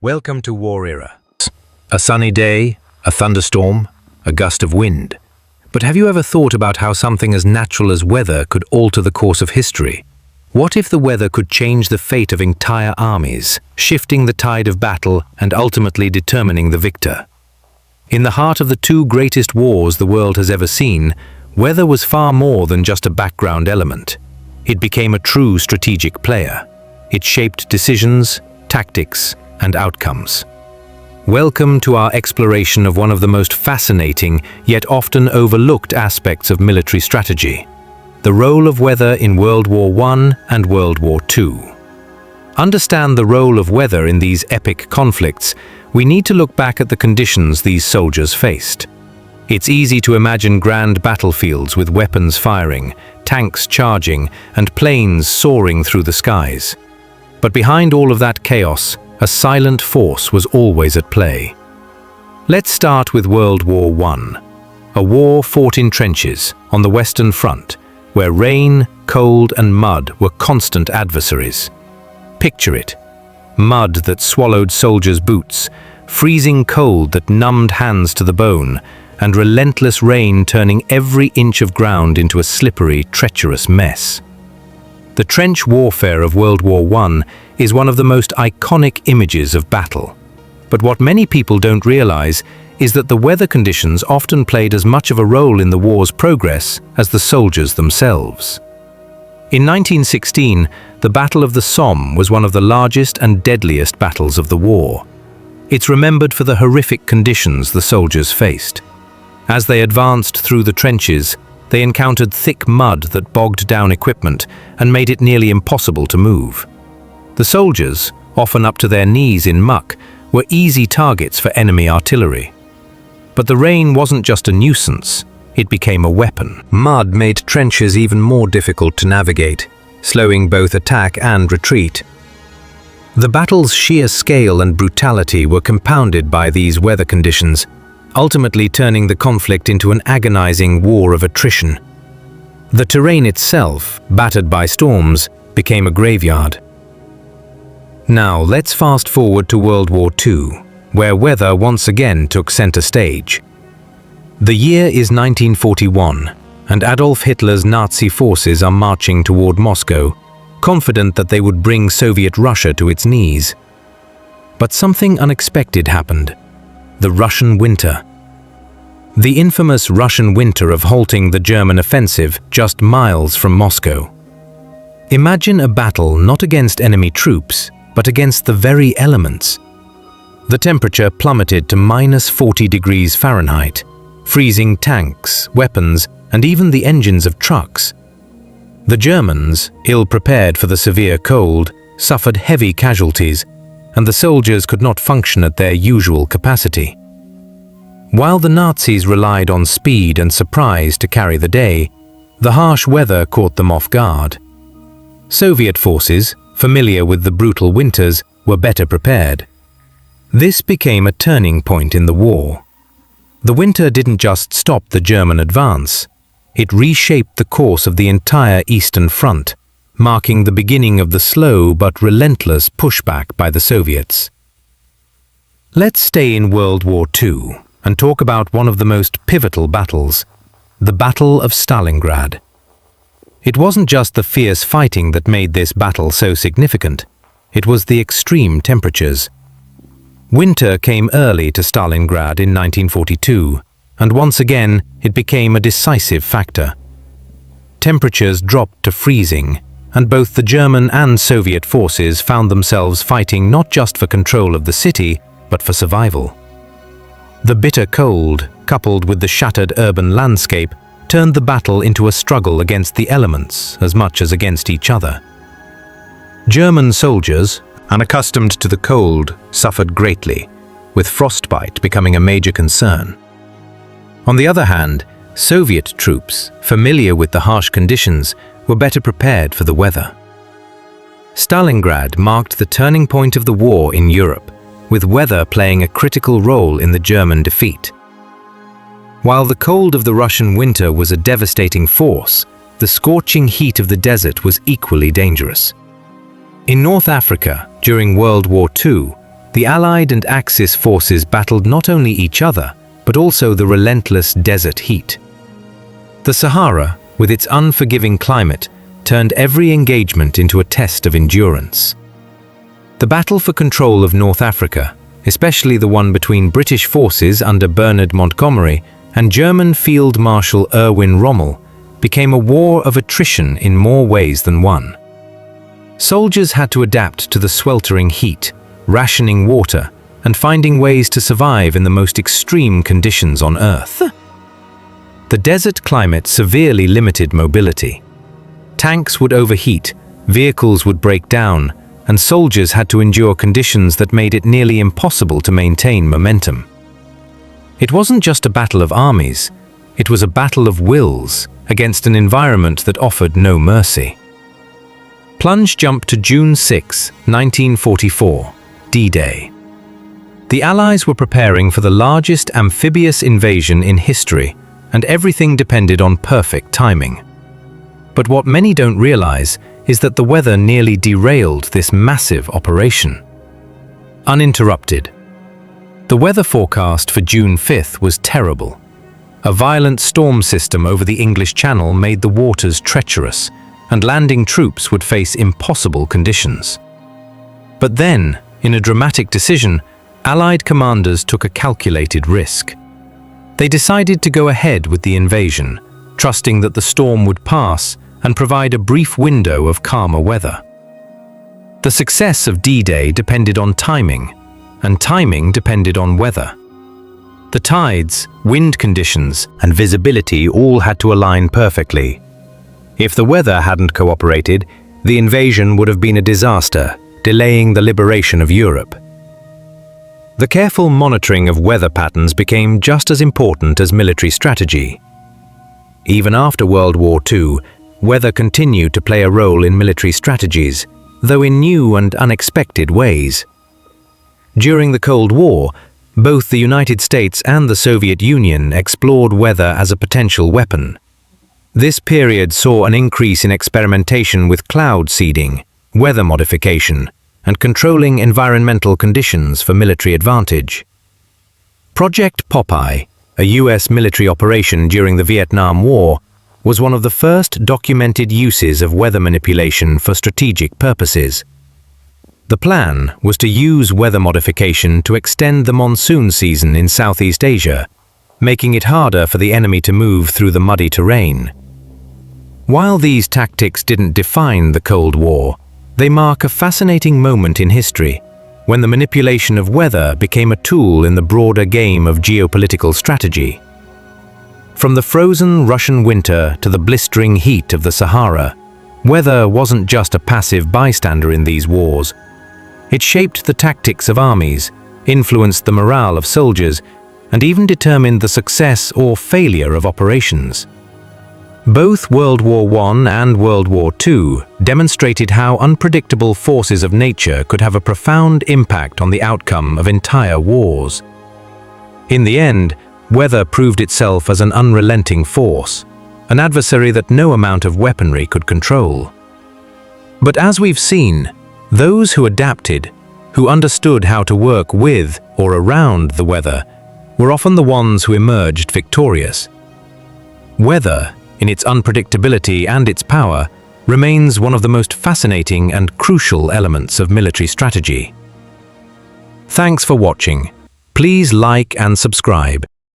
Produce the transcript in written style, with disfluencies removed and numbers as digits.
Welcome to War Era. A sunny day, a thunderstorm, a gust of wind. But have you ever thought about how something as natural as weather could alter the course of history? What if the weather could change the fate of entire armies, shifting the tide of battle and ultimately determining the victor? In the heart of the two greatest wars the world has ever seen, weather was far more than just a background element. It became a true strategic player. It shaped decisions, tactics, and outcomes. Welcome to our exploration of one of the most fascinating yet often overlooked aspects of military strategy, the role of weather in World War I and World War II. Understand the role of weather in these epic conflicts, we need to look back at the conditions these soldiers faced. It's easy to imagine grand battlefields with weapons firing, tanks charging, and planes soaring through the skies. But behind all of that chaos, a silent force was always at play. Let's start with World War I, a war fought in trenches on the Western Front, where rain, cold, and mud were constant adversaries. Picture it: mud that swallowed soldiers' boots, freezing cold that numbed hands to the bone, and relentless rain turning every inch of ground into a slippery, treacherous mess. The trench warfare of World War I is one of the most iconic images of battle. But what many people don't realize is that the weather conditions often played as much of a role in the war's progress as the soldiers themselves. In 1916, the Battle of the Somme was one of the largest and deadliest battles of the war. It's remembered for the horrific conditions the soldiers faced. As they advanced through the trenches, they encountered thick mud that bogged down equipment and made it nearly impossible to move. The soldiers, often up to their knees in muck, were easy targets for enemy artillery. But the rain wasn't just a nuisance, it became a weapon. Mud made trenches even more difficult to navigate, slowing both attack and retreat. The battle's sheer scale and brutality were compounded by these weather conditions, ultimately turning the conflict into an agonizing war of attrition. The terrain itself, battered by storms, became a graveyard. Now let's fast forward to World War II, where weather once again took center stage. The year is 1941, and Adolf Hitler's Nazi forces are marching toward Moscow, confident that they would bring Soviet Russia to its knees. But something unexpected happened: the Russian winter. The infamous Russian winter of halting the German offensive just miles from Moscow. Imagine a battle not against enemy troops, but against the very elements. The temperature plummeted to -40 degrees Fahrenheit, freezing tanks, weapons, and even the engines of trucks. The Germans, ill-prepared for the severe cold, suffered heavy casualties, and the soldiers could not function at their usual capacity. While the Nazis relied on speed and surprise to carry the day, the harsh weather caught them off guard. Soviet forces, familiar with the brutal winters, were better prepared. This became a turning point in the war. The winter didn't just stop the German advance, it reshaped the course of the entire Eastern Front, marking the beginning of the slow but relentless pushback by the Soviets. Let's stay in World War II and talk about one of the most pivotal battles, the Battle of Stalingrad. It wasn't just the fierce fighting that made this battle so significant, it was the extreme temperatures. Winter came early to Stalingrad in 1942, and once again it became a decisive factor. Temperatures dropped to freezing, and both the German and Soviet forces found themselves fighting not just for control of the city, but for survival. The bitter cold, coupled with the shattered urban landscape, turned the battle into a struggle against the elements as much as against each other. German soldiers, unaccustomed to the cold, suffered greatly, with frostbite becoming a major concern. On the other hand, Soviet troops, familiar with the harsh conditions, were better prepared for the weather. Stalingrad marked the turning point of the war in Europe, with weather playing a critical role in the German defeat. While the cold of the Russian winter was a devastating force, the scorching heat of the desert was equally dangerous. In North Africa, during World War II, the Allied and Axis forces battled not only each other, but also the relentless desert heat. The Sahara, with its unforgiving climate, turned every engagement into a test of endurance. The battle for control of North Africa, especially the one between British forces under Bernard Montgomery and German Field Marshal Erwin Rommel, became a war of attrition in more ways than one. Soldiers had to adapt to the sweltering heat, rationing water, and finding ways to survive in the most extreme conditions on Earth. The desert climate severely limited mobility. Tanks would overheat, vehicles would break down, and soldiers had to endure conditions that made it nearly impossible to maintain momentum. It wasn't just a battle of armies, it was a battle of wills against an environment that offered no mercy. Plunge jump to June 6, 1944, D-Day. The Allies were preparing for the largest amphibious invasion in history, and everything depended on perfect timing. But what many don't realize is that the weather nearly derailed this massive operation. Uninterrupted. The weather forecast for June 5th was terrible. A violent storm system over the English Channel made the waters treacherous, and landing troops would face impossible conditions. But then, in a dramatic decision, Allied commanders took a calculated risk. They decided to go ahead with the invasion, trusting that the storm would pass and provide a brief window of calmer weather. The success of D-Day depended on timing, and timing depended on weather. The tides, wind conditions, and visibility all had to align perfectly. If the weather hadn't cooperated, the invasion would have been a disaster, delaying the liberation of Europe. The careful monitoring of weather patterns became just as important as military strategy. Even after World War II, weather continued to play a role in military strategies, though in new and unexpected ways. During the Cold War, both the United States and the Soviet Union explored weather as a potential weapon. This period saw an increase in experimentation with cloud seeding, weather modification, and controlling environmental conditions for military advantage. Project Popeye, a US military operation during the Vietnam War, was one of the first documented uses of weather manipulation for strategic purposes. The plan was to use weather modification to extend the monsoon season in Southeast Asia, making it harder for the enemy to move through the muddy terrain. While these tactics didn't define the Cold War, they mark a fascinating moment in history, when the manipulation of weather became a tool in the broader game of geopolitical strategy. From the frozen Russian winter to the blistering heat of the Sahara, weather wasn't just a passive bystander in these wars. It shaped the tactics of armies, influenced the morale of soldiers, and even determined the success or failure of operations. Both World War I and World War II demonstrated how unpredictable forces of nature could have a profound impact on the outcome of entire wars. In the end, weather proved itself as an unrelenting force, an adversary that no amount of weaponry could control. But as we've seen, those who adapted, who understood how to work with or around the weather, were often the ones who emerged victorious. Weather, in its unpredictability and its power, remains one of the most fascinating and crucial elements of military strategy. Thanks for watching. Please like and subscribe.